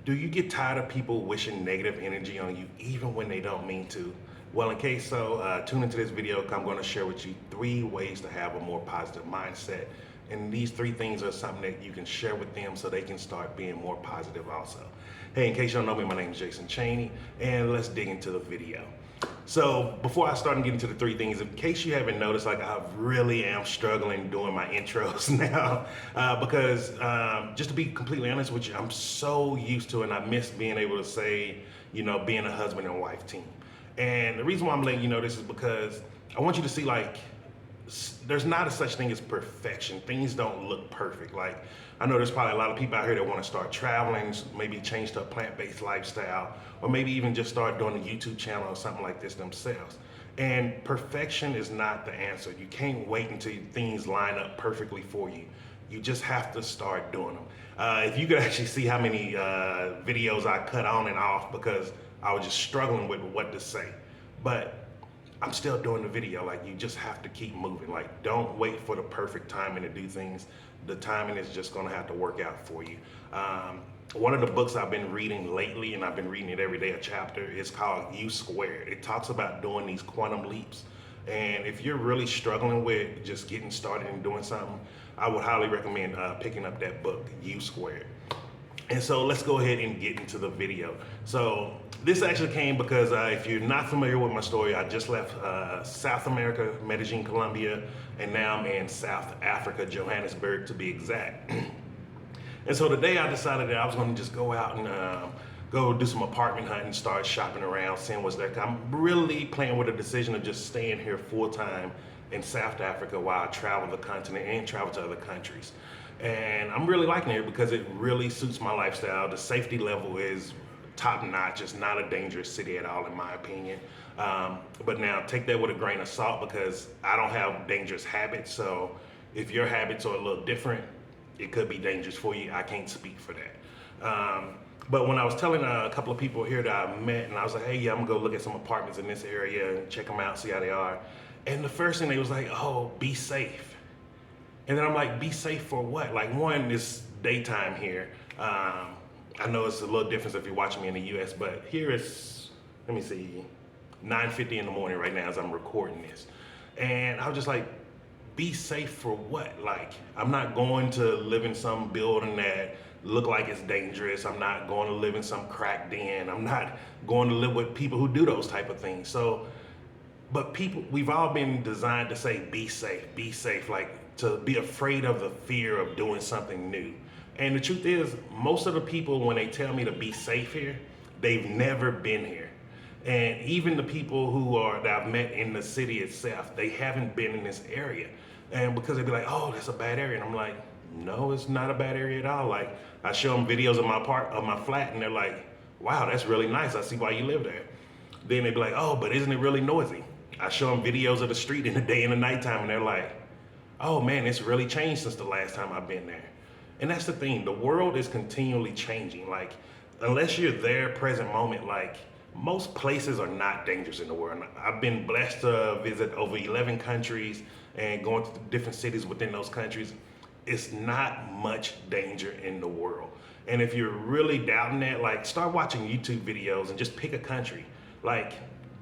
Do you get tired of people wishing negative energy on you even when they don't mean to? Well, in case so, tune into this video. I'm going to share with you 3 ways to have a more positive mindset. And these 3 things are something that you can share with them so they can start being more positive also. Hey, in case you don't know me, my name is Jason Chaney, and let's dig into the video. So before I start and get into the 3 things, in case you haven't noticed, like I really am struggling doing my intros now because just to be completely honest with you, I'm so used to it and I miss being able to say, being a husband and wife team. And the reason why I'm letting you know this is because I want you to see like there's not a such thing as perfection. Things don't look perfect. Like I know there's probably a lot of people out here that want to start traveling, maybe change to a plant-based lifestyle, or maybe even just start doing a YouTube channel or something like this themselves. And perfection is not the answer. You can't wait until things line up perfectly for you. You just have to start doing them. If you could actually see how many videos I cut on and off because I was just struggling with what to say. But I'm still doing the video. Like, you just have to keep moving. Like, don't wait for the perfect timing to do things. The timing is just gonna have to work out for you. One of the books I've been reading lately, and I've been reading it every day, a chapter, is called U Squared. It talks about doing these quantum leaps. And if you're really struggling with just getting started and doing something, I would highly recommend picking up that book, U Squared. And so let's go ahead and get into the video. So this actually came because if you're not familiar with my story, I just left South America, Medellin, Colombia, and now I'm in South Africa, Johannesburg to be exact. And so today I decided that I was going to just go out and go do some apartment hunting, start shopping around, seeing what's there. I'm really playing with a decision of just staying here full time in South Africa while I travel the continent and travel to other countries. And I'm really liking it because it really suits my lifestyle. The safety level is top notch. It's not a dangerous city at all, in my opinion. But now take that with a grain of salt because I don't have dangerous habits. So if your habits are a little different, it could be dangerous for you. I can't speak for that. But when I was telling a couple of people here that I met, and I was like, hey, yeah, I'm gonna go look at some apartments in this area and check them out, see how they are. And the first thing they was like, oh, be safe. And then I'm like, be safe for what? Like, one, it's daytime here. I know it's a little different if you're watching me in the US, but here it's, let me see, 9:50 in the morning right now as I'm recording this. And I was just like, be safe for what? Like, I'm not going to live in some building that look like it's dangerous. I'm not going to live in some crack den. I'm not going to live with people who do those type of things. So, but people, we've all been designed to say, be safe, like to be afraid of the fear of doing something new. And the truth is, most of the people, when they tell me to be safe here, they've never been here. And even the people that I've met in the city itself, they haven't been in this area. And because they'd be like, oh, that's a bad area. And I'm like, no, it's not a bad area at all. Like, I show them videos of my flat, and they're like, wow, that's really nice. I see why you live there. Then they'd be like, oh, but isn't it really noisy? I show them videos of the street in the day and the nighttime, and they're like, oh man, it's really changed since the last time I've been there. And that's the thing, the world is continually changing. Like, unless you're there present moment, like, most places are not dangerous in the world. I've been blessed to visit over 11 countries and going to different cities within those countries. It's not much danger in the world. And if you're really doubting that, like, start watching YouTube videos and just pick a country. Like,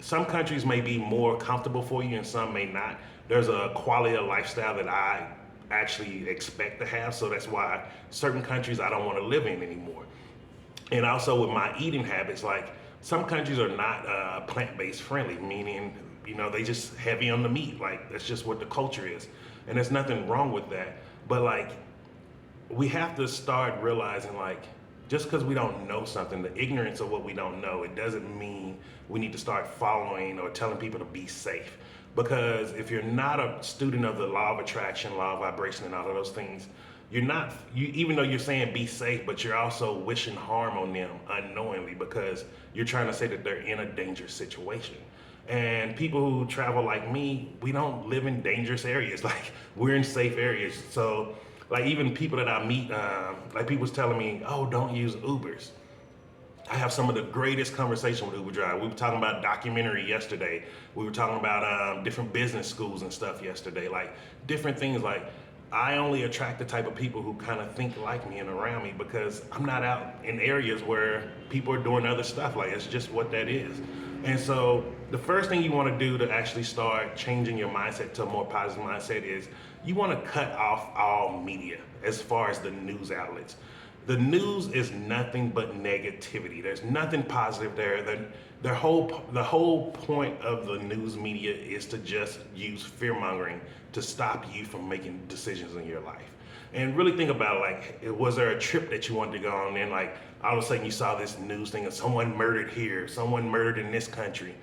some countries may be more comfortable for you and some may not. There's a quality of lifestyle that I actually expect to have, so that's why certain countries I don't want to live in anymore. And also with my eating habits, like, some countries are not plant-based friendly, meaning, they just heavy on the meat. Like, that's just what the culture is. And there's nothing wrong with that. But like, we have to start realizing, like, just because we don't know something, the ignorance of what we don't know, it doesn't mean we need to start following or telling people to be safe. Because if you're not a student of the law of attraction, law of vibration, and all of those things, even though you're saying be safe, but you're also wishing harm on them unknowingly because you're trying to say that they're in a dangerous situation. And people who travel like me, we don't live in dangerous areas. Like, we're in safe areas. So, like, even people that I meet, like, people's telling me, oh, don't use Ubers. I have some of the greatest conversation with Uber driver. We were talking about documentary yesterday. We were talking about different business schools and stuff yesterday, like different things. Like, I only attract the type of people who kind of think like me and around me because I'm not out in areas where people are doing other stuff. Like, it's just what that is. And so the first thing you want to do to actually start changing your mindset to a more positive mindset is you want to cut off all media as far as the news outlets. The news is nothing but negativity. There's nothing positive there. The whole point of the news media is to just use fear mongering to stop you from making decisions in your life. And really think about it, like, was there a trip that you wanted to go on and like all of a sudden you saw this news thing of someone murdered here, someone murdered in this country,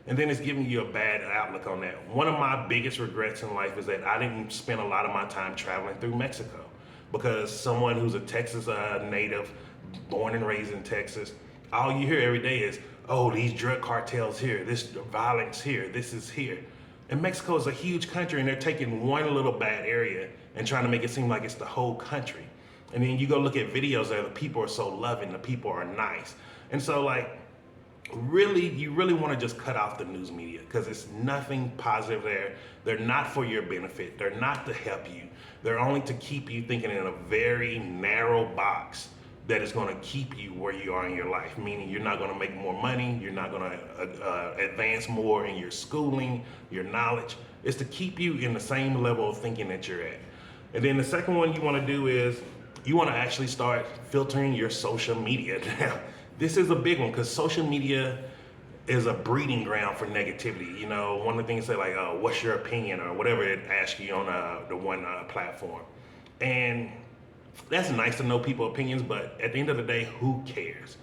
and then it's giving you a bad outlook on that. One of my biggest regrets in life is that I didn't spend a lot of my time traveling through Mexico, because someone who's a Texas native, born and raised in Texas, all you hear every day is, oh, these drug cartels here, this violence here, this is here. And Mexico is a huge country, and they're taking one little bad area and trying to make it seem like it's the whole country. And then you go look at videos there, the people are so loving, the people are nice. And so like, really, you really want to just cut off the news media because it's nothing positive there. They're not for your benefit. They're not to help you. They're only to keep you thinking in a very narrow box that is going to keep you where you are in your life, meaning you're not going to make more money, you're not going to advance more in your schooling, your knowledge. It's to keep you in the same level of thinking that you're at. And then the second one you want to do is you want to actually start filtering your social media. Now, this is a big one because social media is a breeding ground for negativity. You know, one of the things say like, oh, what's your opinion or whatever it asks you on the one platform. And that's nice to know people's opinions, but at the end of the day, who cares?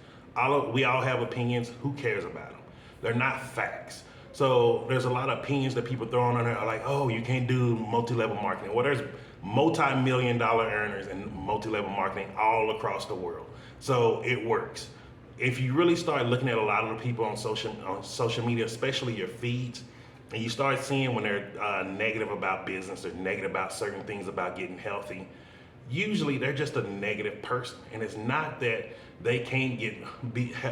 We all have opinions. Who cares about them? They're not facts. So there's a lot of opinions that people throw on there like, oh, you can't do multi-level marketing. Well, there's multi-million-dollar earners in multi-level marketing all across the world. So it works. If you really start looking at a lot of the people on social media, especially your feeds, and you start seeing when they're negative about business or negative about certain things about getting healthy, usually they're just a negative person. And it's not that they can't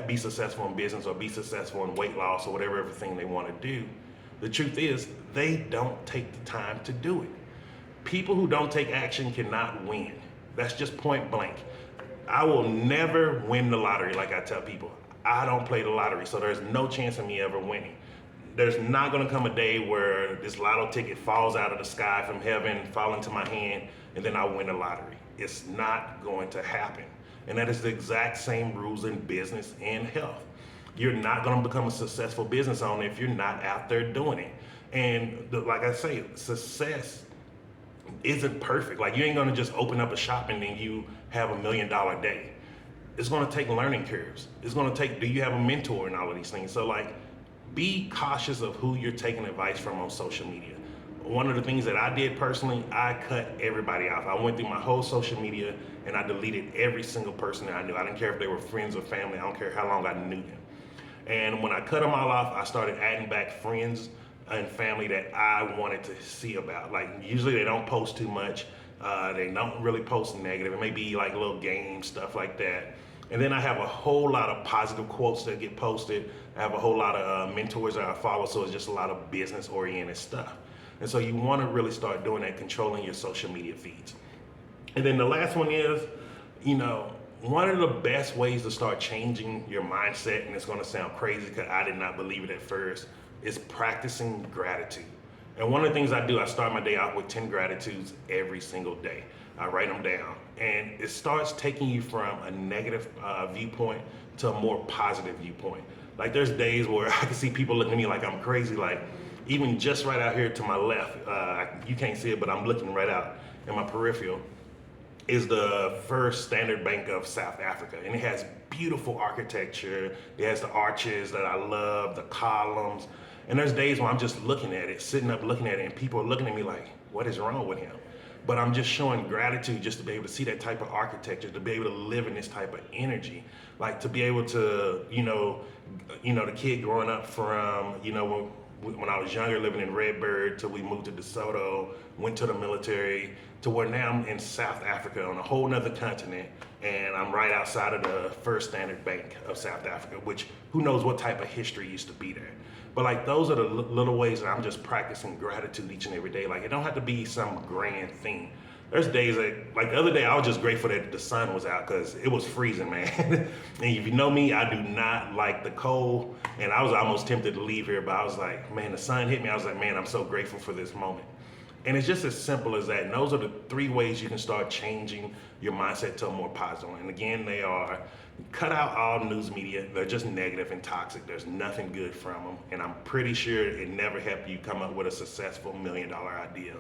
be successful in business or be successful in weight loss or whatever everything they want to do. The truth is they don't take the time to do it. People who don't take action cannot win. That's just point blank. I will never win the lottery. Like I tell people, I don't play the lottery, so there's no chance of me ever winning. There's not going to come a day where this lotto ticket falls out of the sky from heaven, fall into my hand, and then I win the lottery. It's not going to happen. And that is the exact same rules in business and health. You're not going to become a successful business owner if you're not out there doing it. And like I say, success isn't perfect. Like, you ain't going to just open up a shop and then you have $1 million day. It's going to take learning curves. It's going to take, do you have a mentor and all of these things? So like, be cautious of who you're taking advice from on social media. One of the things that I did personally, I cut everybody off. I went through my whole social media and I deleted every single person that I knew. I didn't care if they were friends or family. I don't care how long I knew them. And when I cut them all off, I started adding back friends and family that I wanted to see about. Like, usually they don't post too much. They don't really post negative. It may be like little games, stuff like that. And then I have a whole lot of positive quotes that get posted. I have a whole lot of mentors that I follow, so it's just a lot of business-oriented stuff. And so you want to really start doing that, controlling your social media feeds. And then the last one is, you know, one of the best ways to start changing your mindset, and it's going to sound crazy because I did not believe it at first, is practicing gratitude. And one of the things I do, I start my day out with 10 gratitudes every single day. I write them down, and it starts taking you from a negative viewpoint to a more positive viewpoint. Like, there's days where I can see people looking at me like I'm crazy. Like, even just right out here to my left, you can't see it, but I'm looking right out in my peripheral, is the First Standard Bank of South Africa. And it has beautiful architecture. It has the arches that I love, the columns. And there's days when I'm just looking at it, sitting up looking at it, and people are looking at me like, what is wrong with him? But I'm just showing gratitude just to be able to see that type of architecture, to be able to live in this type of energy, like to be able to, the kid growing up from, when I was younger, living in Redbird, till we moved to DeSoto, went to the military, to where now I'm in South Africa on a whole nother continent, and I'm right outside of the First Standard Bank of South Africa, which who knows what type of history used to be there. But like, those are the little ways that I'm just practicing gratitude each and every day. Like, it don't have to be some grand thing. There's days like the other day, I was just grateful that the sun was out because it was freezing, man. And if you know me, I do not like the cold. And I was almost tempted to leave here, but I was like, man, the sun hit me. I was like, man, I'm so grateful for this moment. And it's just as simple as that. And those are the 3 ways you can start changing your mindset to a more positive one. And again, they are cut out all news media. They're just negative and toxic. There's nothing good from them. And I'm pretty sure it never helped you come up with a successful $1 million idea.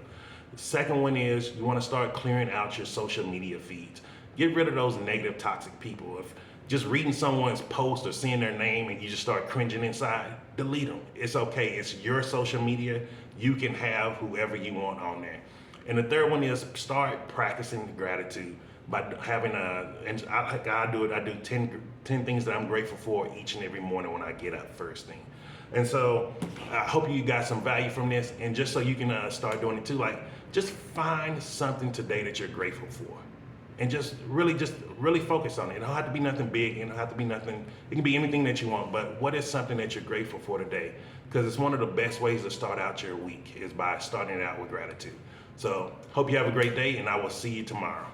The second one is you want to start clearing out your social media feeds. Get rid of those negative, toxic people. If just reading someone's post or seeing their name and you just start cringing inside, delete them. It's okay. It's your social media. You can have whoever you want on there. And the third one is start practicing gratitude by having and I do it. I do 10 things that I'm grateful for each and every morning when I get up first thing. And so I hope you got some value from this. And just so you can start doing it too, like just find something today that you're grateful for. And just really focus on it. It don't have to be nothing big. It don't have to be nothing. It can be anything that you want. But what is something that you're grateful for today? Because it's one of the best ways to start out your week is by starting it out with gratitude. So hope you have a great day, and I will see you tomorrow.